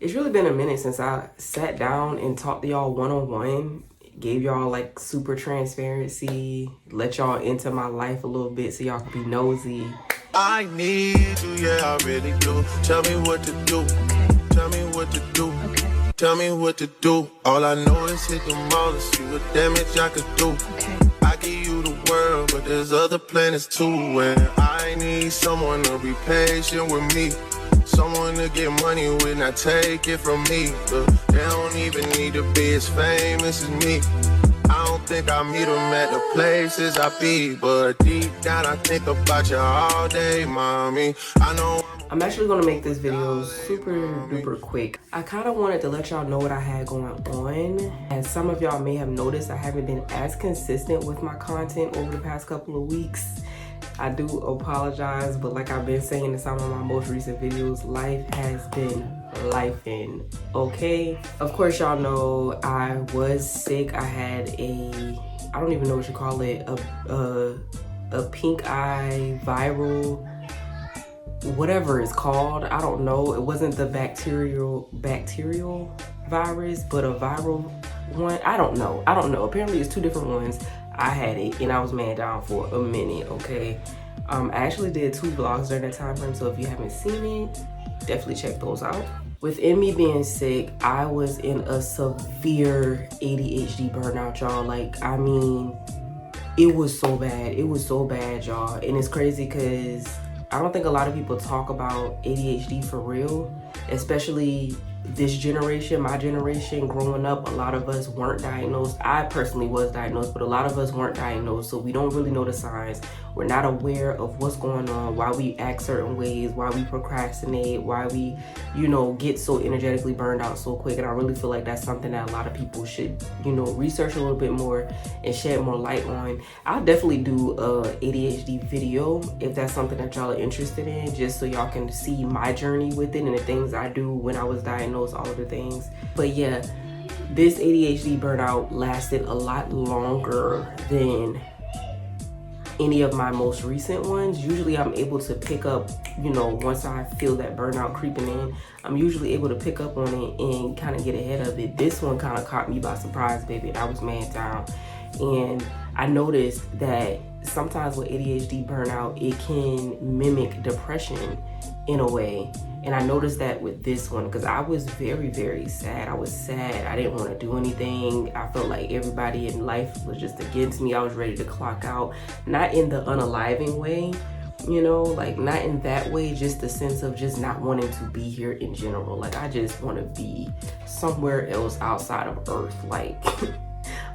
It's really been a minute since I sat down and talked to y'all one-on-one, gave y'all like super transparency, let y'all into my life a little bit so y'all can be nosy. I need you, yeah, I really do. Tell me what to do. Tell me what to do. Tell me what to do. All I know is hit the mall and see what damage I could do. I give you the world, but there's other planets too. And I need someone to be patient with me. Someone to get money with, not take it from me. They don't even need to be as famous as me. I don't think I meet them at the places I be, but deep down I think about you all day, mommy. I know I'm actually gonna make this video super duper quick. I kind of wanted to let y'all know what I had going on. As some of y'all may have noticed, I haven't been as consistent with my content over the past couple of weeks. I do apologize, but like I've been saying in some of my most recent videos, life has been lifing, okay? Of course, y'all know I was sick. I had I don't even know what you call it, a pink eye viral, whatever it's called. I don't know. It wasn't the bacterial virus, but a viral one. I don't know. Apparently it's two different ones. I had it and I was man down for a minute, okay? I actually did 2 vlogs during that time frame, so if you haven't seen it, definitely check those out. Within me being sick, I was in a severe ADHD burnout, y'all. Like, I mean, it was so bad. It was so bad, y'all. And it's crazy because I don't think a lot of people talk about ADHD for real, especially this generation, my generation. Growing up, a lot of us weren't diagnosed. I personally was diagnosed, but a lot of us weren't diagnosed, so we don't really know the signs. We're not aware of what's going on, why we act certain ways, why we procrastinate, why we, get so energetically burned out so quick. And I really feel like that's something that a lot of people should, research a little bit more and shed more light on. I'll definitely do a ADHD video if that's something that y'all are interested in, just so y'all can see my journey with it and the things I do when I was diagnosed, all of the things. But yeah, this ADHD burnout lasted a lot longer than any of my most recent ones. Usually I'm able to pick up, once I feel that burnout creeping in, I'm usually able to pick up on it and kind of get ahead of it. This one kind of caught me by surprise, baby. I was man down. And I noticed that sometimes with ADHD burnout, it can mimic depression in a way. And I noticed that with this one because I was very, very sad. I was sad. I didn't want to do anything. I felt like everybody in life was just against me. I was ready to clock out. Not in the unaliving way, like not in that way, just the sense of just not wanting to be here in general. Like I just want to be somewhere else outside of Earth. Like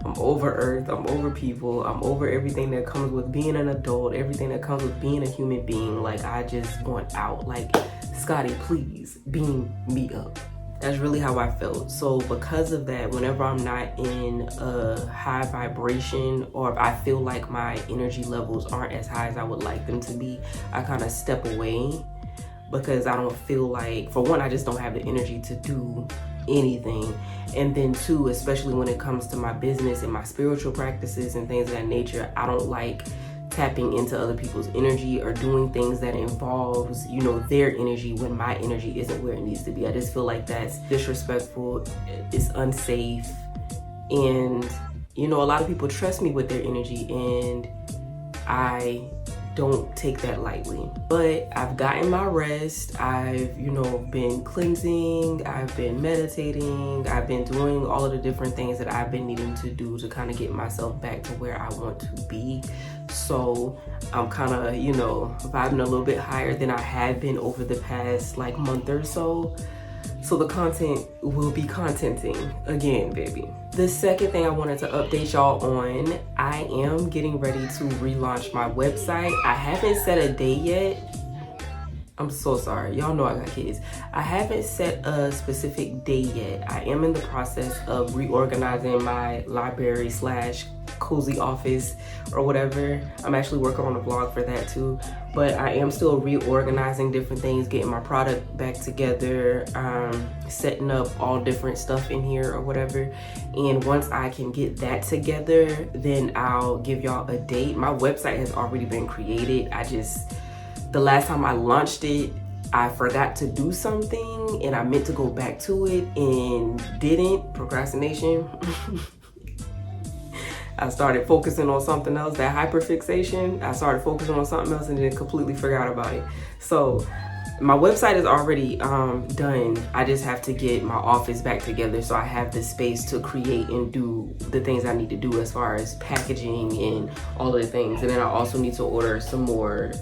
I'm over Earth, I'm over people, I'm over everything that comes with being an adult, everything that comes with being a human being. Like I just want out. Like, Scotty, please beam me up. That's really how I felt. So because of that, whenever I'm not in a high vibration, or if I feel like my energy levels aren't as high as I would like them to be, I kind of step away because I don't feel like, for one, I just don't have the energy to do anything. And then 2, especially when it comes to my business and my spiritual practices and things of that nature, I don't like tapping into other people's energy or doing things that involves, their energy when my energy isn't where it needs to be. I just feel like that's disrespectful, it's unsafe, and, a lot of people trust me with their energy, and I don't take that lightly. But I've gotten my rest. I've, been cleansing, I've been meditating, I've been doing all of the different things that I've been needing to do to kind of get myself back to where I want to be. So I'm kind of, vibing a little bit higher than I have been over the past month or so. So the content will be contenting again, baby. The second thing I wanted to update y'all on, I am getting ready to relaunch my website. I haven't set a date yet. I'm so sorry. Y'all know I got kids. I haven't set a specific date yet. I am in the process of reorganizing my library / cozy office or whatever. I'm actually working on a blog for that too. But I am still reorganizing different things, getting my product back together, setting up all different stuff in here or whatever. And once I can get that together, then I'll give y'all a date. My website has already been created. The last time I launched it, I forgot to do something and I meant to go back to it and didn't. Procrastination. I started focusing on something else, that hyperfixation. I started focusing on something else and then completely forgot about it. So my website is already done. I just have to get my office back together so I have the space to create and do the things I need to do as far as packaging and all of the things. And then I also need to order some more,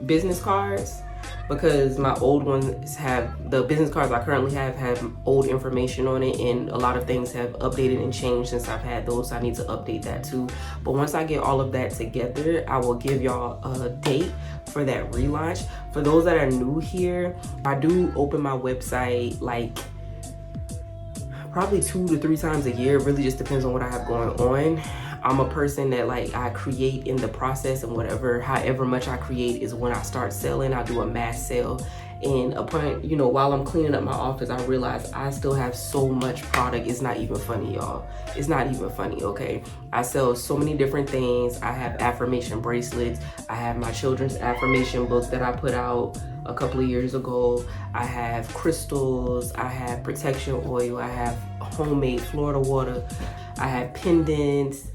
business cards, because my old ones have, the business cards I currently have old information on it, and a lot of things have updated and changed since I've had those, so I need to update that too. But once I get all of that together, I will give y'all a date for that relaunch. For those that are new here, I do open my website like probably 2 to 3 times a year. It really just depends on what I have going on. I'm a person that like I create in the process, and however much I create is when I start selling. I do a mass sale, and upon, you know, while I'm cleaning up my office, I realize I still have so much product. It's not even funny, y'all. It's not even funny, okay? I sell so many different things. I have affirmation bracelets. I have my children's affirmation books that I put out a couple of years ago. I have crystals. I have protection oil. I have homemade Florida water. I have pendants.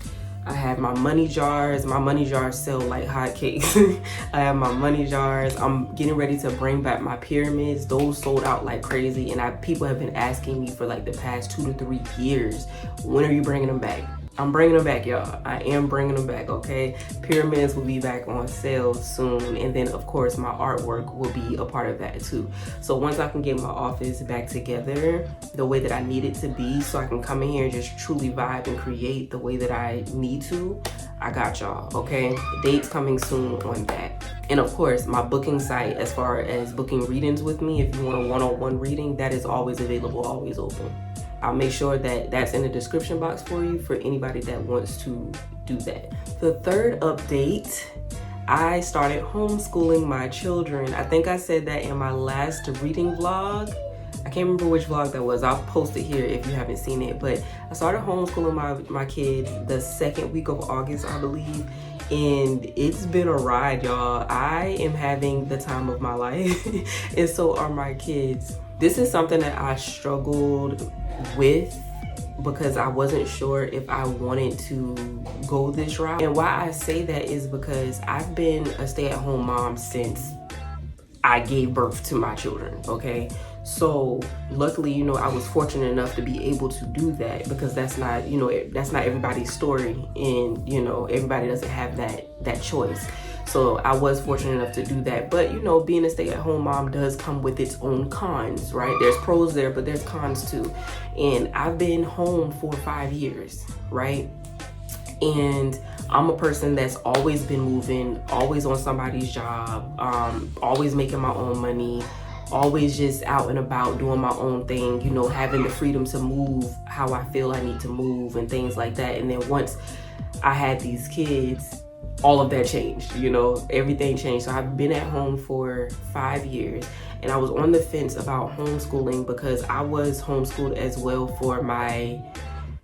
I have my money jars. My money jars sell like hotcakes. I have my money jars. I'm getting ready to bring back my pyramids. Those sold out like crazy, and people have been asking me for like the past 2 to 3 years, when are you bringing them back? I'm bringing them back, y'all. I am bringing them back, okay? Pyramids will be back on sale soon. And then, of course, my artwork will be a part of that too. So once I can get my office back together the way that I need it to be, so I can come in here and just truly vibe and create the way that I need to, I got y'all, okay? Dates coming soon on that. And of course, my booking site, as far as booking readings with me, if you want a one-on-one reading, that is always available, always open. I'll make sure that that's in the description box for you for anybody that wants to do that. The third update, I started homeschooling my children. I think I said that in my last reading vlog. I can't remember which vlog that was. I'll post it here if you haven't seen it. But I started homeschooling my kids the 2nd week of August, I believe. And it's been a ride, y'all. I am having the time of my life, and so are my kids. This is something that I struggled with because I wasn't sure if I wanted to go this route. And why I say that is because I've been a stay-at-home mom since I gave birth to my children, okay? So luckily, you know, I was fortunate enough to be able to do that, because that's not, you know, that's not everybody's story, and, you know, everybody doesn't have that choice. So I was fortunate enough to do that. But, you know, being a stay-at-home mom does come with its own cons, right? There's pros there, but there's cons too. And I've been home for 5 years, right? And I'm a person that's always been moving, always on somebody's job, always making my own money, always just out and about doing my own thing, you know, having the freedom to move how I feel I need to move and things like that. And then once I had these kids, all of that changed, you know, everything changed. So I've been at home for 5 years, and I was on the fence about homeschooling because I was homeschooled as well for my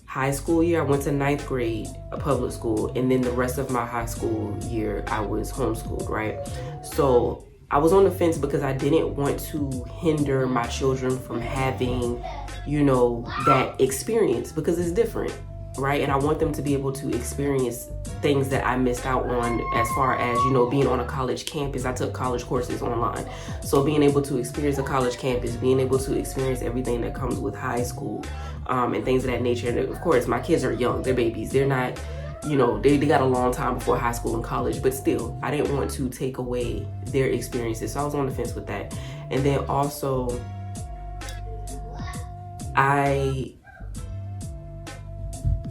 high school year. I went to 9th grade, a public school, and then the rest of my high school year, I was homeschooled, right? So I was on the fence because I didn't want to hinder my children from having, you know, that experience, because it's different, right? And I want them to be able to experience things that I missed out on, as far as, you know, being on a college campus. I took college courses online. So being able to experience a college campus, being able to experience everything that comes with high school, and things of that nature. And of course, my kids are young, they're babies. They're not, you know, they got a long time before high school and college, but still, I didn't want to take away their experiences. So I was on the fence with that. And then also,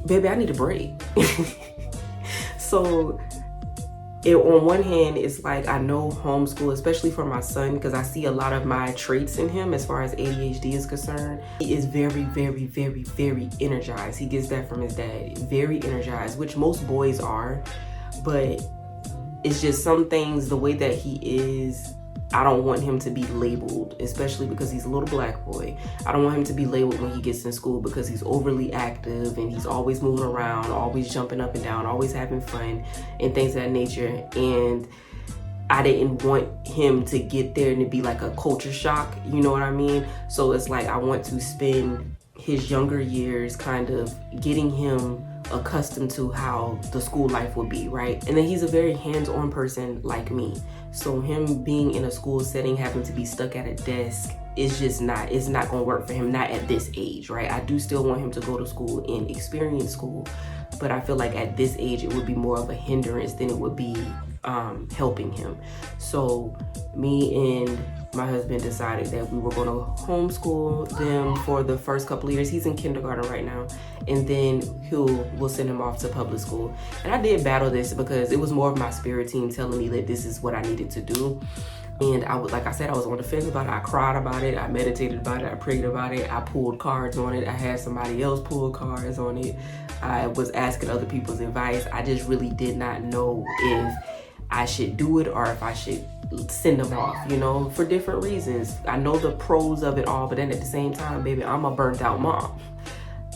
baby, I need a break. So on one hand, it's like, I know homeschool, especially for my son, because I see a lot of my traits in him as far as ADHD is concerned. He is very, very, very, very energized. He gets that from his dad. Very energized, which most boys are. But it's just some things, the way that he is I don't want him to be labeled, especially because he's a little black boy. I don't want him to be labeled when he gets in school because he's overly active and he's always moving around, always jumping up and down, always having fun and things of that nature. And I didn't want him to get there and to be like a culture shock, you know what I mean? So it's like I want to spend his younger years kind of getting him accustomed to how the school life would be, right? And then he's a very hands-on person like me. So him being in a school setting, having to be stuck at a desk, it's not gonna work for him, not at this age, right? I do still want him to go to school and experience school, but I feel like at this age, it would be more of a hindrance than it would be helping him. So me and my husband decided that we were going to homeschool them for the first couple of years. He's in kindergarten right now, and then we'll send him off to public school. And I did battle this because it was more of my spirit team telling me that this is what I needed to do. And like I said, I was on the fence about it. I cried about it. I meditated about it. I prayed about it. I pulled cards on it. I had somebody else pull cards on it. I was asking other people's advice. I just really did not know if I should do it or if I should send them off, you know, for different reasons. I know the pros of it all, but then at the same time, baby, I'm a burnt out mom.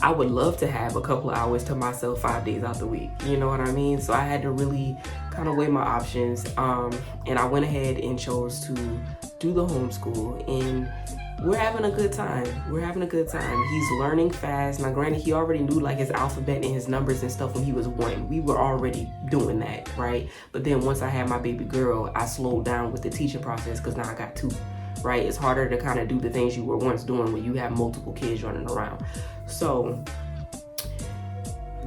I would love to have a couple of hours to myself 5 days out the week. You know what I mean? So I had to really kind of weigh my options. And I went ahead and chose to do the homeschool, and we're having a good time. We're having a good time. He's learning fast. Now, granted, he already knew like his alphabet and his numbers and stuff when he was 1. We were already doing that, right? But then once I had my baby girl, I slowed down with the teaching process because now I got 2, right? It's harder to kind of do the things you were once doing when you have multiple kids running around. So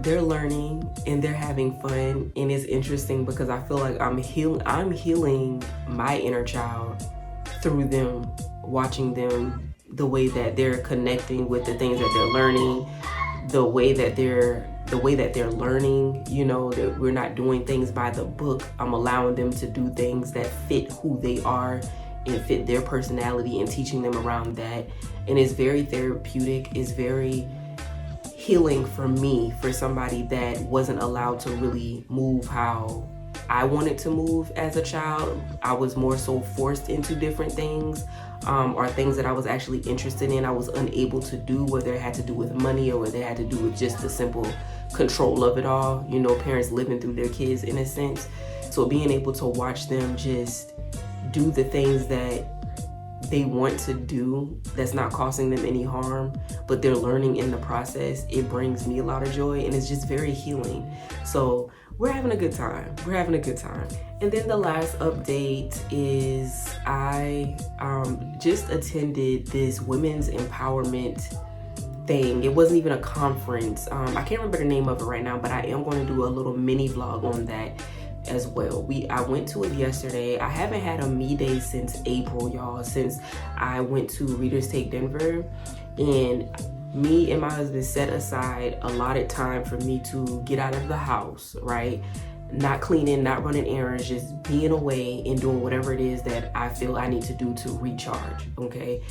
they're learning and they're having fun, and it's interesting because I feel like I'm healing my inner child through them, watching them, the way that they're connecting with the things that they're learning, the way that they're learning, you know, that we're not doing things by the book. I'm allowing them to do things that fit who they are and fit their personality, and teaching them around that. And it's very therapeutic. It's very healing for me, for somebody that wasn't allowed to really move how I wanted to move as a child. I was more so forced into different things, or things that I was actually interested in. I was unable to do, whether it had to do with money or whether it had to do with just the simple control of it all. You know, parents living through their kids in a sense. So being able to watch them just do the things that they want to do that's not causing them any harm, but they're learning in the process, it brings me a lot of joy, and it's just very healing. So we're having a good time. We're having a good time. And then the last update is I just attended this women's empowerment thing. It wasn't even a conference. I can't remember the name of it right now, but I am going to do a little mini vlog on that as well. I went to it yesterday. I haven't had a me day since April, y'all, since I went to Readers Take Denver, and me and my husband set aside allotted time for me to get out of the house, right? Not cleaning, not running errands, just being away and doing whatever it is that I feel I need to do to recharge, okay?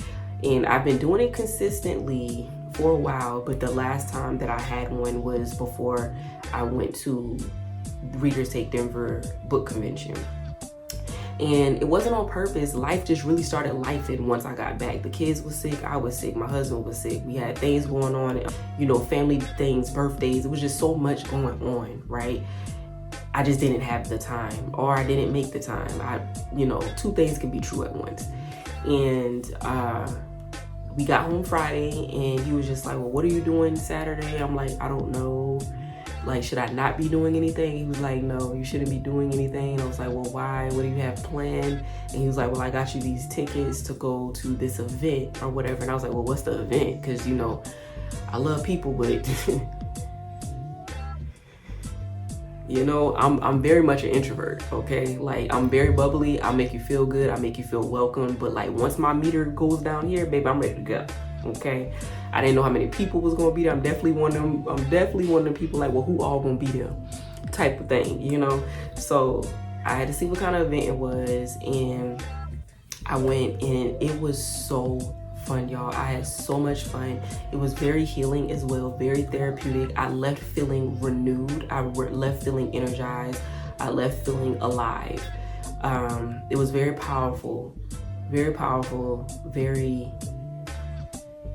And I've been doing it consistently for a while, but the last time that I had one was before I went to Readers Take Denver book convention. And it wasn't on purpose. Life just really started lifing once I got back. The kids were sick, I was sick, my husband was sick. We had things going on, you know, family things, birthdays. It was just so much going on, right? I just didn't have the time, or I didn't make the time. You know, 2 things can be true at once. And we got home Friday, and he was just like, well, what are you doing Saturday? I'm like, I don't know. Like, should I not be doing anything? He was like, no, you shouldn't be doing anything. I was like, well, why? What do you have planned? And he was like, well, I got you these tickets to go to this event or whatever. And I was like, well, what's the event? Because, you know, I love people, but you know, I'm very much an introvert, okay? Like, I'm very bubbly. I make you feel good. I make you feel welcome. But like, once my meter goes down here, baby, I'm ready to go, okay? I didn't know how many people was gonna be there. I'm definitely one of them people like, well, who all gonna be there type of thing, you know? So I had to see what kind of event it was, and I went, and it was so fun, y'all. I had so much fun. It was very healing as well, very therapeutic. I left feeling renewed. I left feeling energized. I left feeling alive. It was very powerful, very,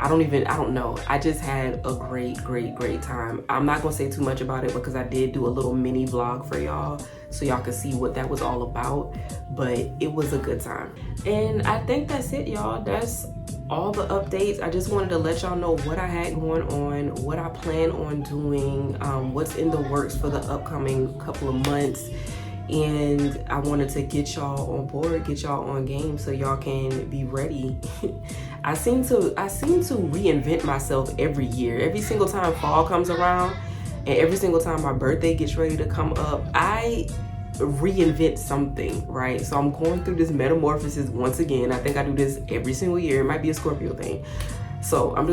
I don't know. I just had a great time. I'm not gonna say too much about it because I did do a little mini vlog for y'all so y'all can see what that was all about, but it was a good time. And I think that's it, y'all. That's all the updates. I just wanted to let y'all know what I had going on, what I plan on doing, what's in the works for the upcoming couple of months. And I wanted to get y'all on board, get y'all on game so y'all can be ready. I seem to reinvent myself every year. Every single time fall comes around and every single time my birthday gets ready to come up, I reinvent something, right? So I'm going through this metamorphosis once again. I think I do this every single year. It might be a Scorpio thing. So I'm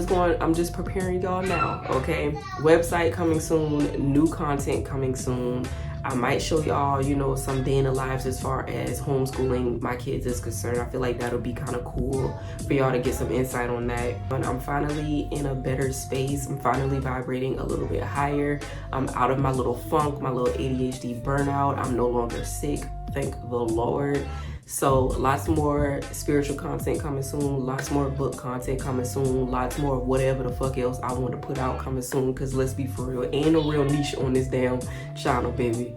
just preparing y'all now, okay? Website coming soon, new content coming soon. I might show y'all, you know, some day in the lives as far as homeschooling my kids is concerned. I feel like that'll be kind of cool for y'all to get some insight on that. But I'm finally in a better space. I'm finally vibrating a little bit higher. I'm out of my little funk, my little ADHD burnout. I'm no longer sick, thank the Lord. So lots more spiritual content coming soon, lots more book content coming soon, lots more whatever the fuck else I want to put out coming soon, because let's be for real, ain't no real niche on this damn channel, baby.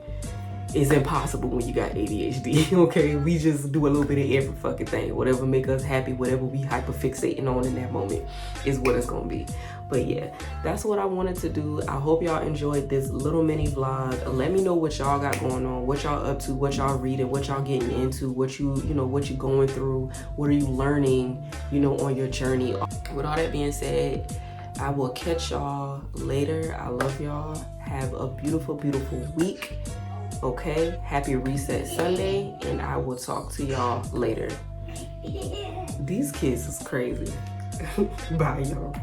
It's impossible when you got ADHD, okay? We just do a little bit of every fucking thing. Whatever make us happy, whatever we hyperfixating on in that moment is what it's gonna be. But yeah, that's what I wanted to do. I hope y'all enjoyed this little mini vlog. Let me know what y'all got going on, what y'all up to, what y'all reading, what y'all getting into, what you going through, what are you learning, you know, on your journey. With all that being said, I will catch y'all later. I love y'all. Have a beautiful, beautiful week. Okay, happy Reset Sunday, and I will talk to y'all later. These kids is crazy. Bye, y'all.